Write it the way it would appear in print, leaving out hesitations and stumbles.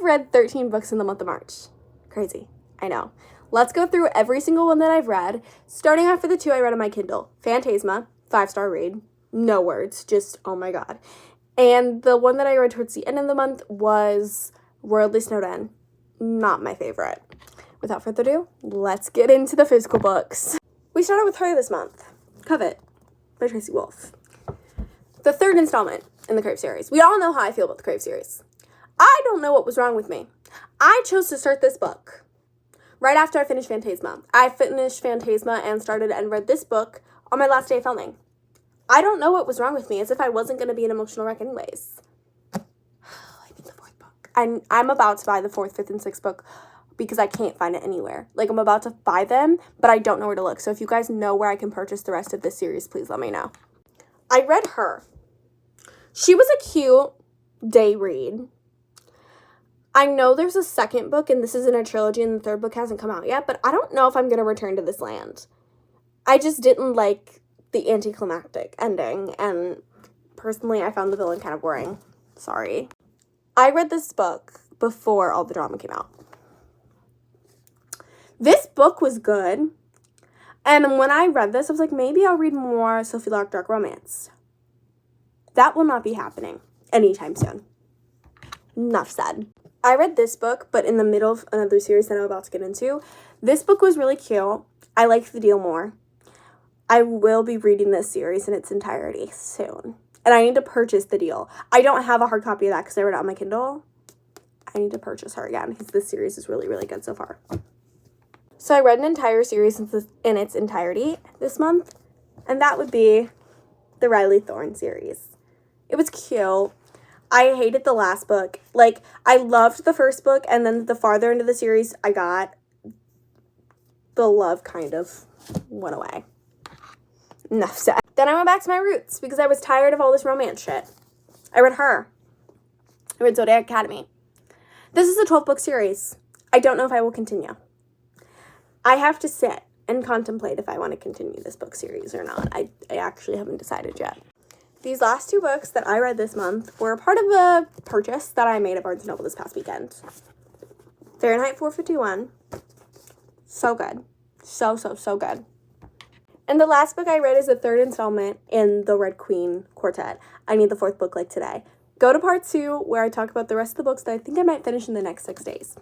have read 13 books in the month of March. Crazy. I know. Let's go through every single one that I've read, starting off with the 2 I read on my Kindle. Phantasma, 5-star read. No words, just oh my god. And the one that I read towards the end of the month was Worldly Snowed In. Not my favorite. Without further ado, let's get into the physical books. We started with Her this month. Covet by Tracy Wolff. The 3rd installment in the Crave series. We all know how I feel about the Crave series. I don't know what was wrong with me. I chose to start this book right after I finished Phantasma. I finished Phantasma and started and read this book on my last day of filming. I don't know what was wrong with me, as if I wasn't going to be an emotional wreck anyways. I think the 4th book. I'm about to buy the 4th, 5th, and 6th book because I can't find it anywhere. Like, I'm about to buy them, but I don't know where to look. So if you guys know where I can purchase the rest of this series, please let me know. I read Her. She was a cute day read. I know there's a 2nd book, and this is in a trilogy, and the 3rd book hasn't come out yet, but I don't know if I'm going to return to this land. I just didn't like the anticlimactic ending, and personally, I found the villain kind of boring. Sorry. I read this book before all the drama came out. This book was good, and when I read this, I was like, maybe I'll read more Sophie Lark Dark Romance. That will not be happening anytime soon. Enough said. I read this book, but in the middle of another series that I'm about to get into. This book was really cute. I liked the deal more. I will be reading this series in its entirety soon. And I need to purchase The Deal. I don't have a hard copy of that because I read it on my Kindle. I need to purchase her again because this series is really, really good so far. So I read an entire series in its entirety this month. And that would be the Riley Thorne series. It was cute. I hated the last book. Like, I loved the first book, and then the farther into the series I got, the love kind of went away. Enough said. Then I went back to my roots because I was tired of all this romance shit. I read Her. I read Zodiac Academy. This is a 12-book series. I don't know if I will continue. I have to sit and contemplate if I want to continue this book series or not. I actually haven't decided yet. These last 2 books that I read this month were part of a purchase that I made at Barnes & Noble this past weekend. Fahrenheit 451. So good. So good. And the last book I read is the 3rd installment in the Red Queen Quartet. I need the 4th book like today. Go to part 2 where I talk about the rest of the books that I think I might finish in the next 6 days.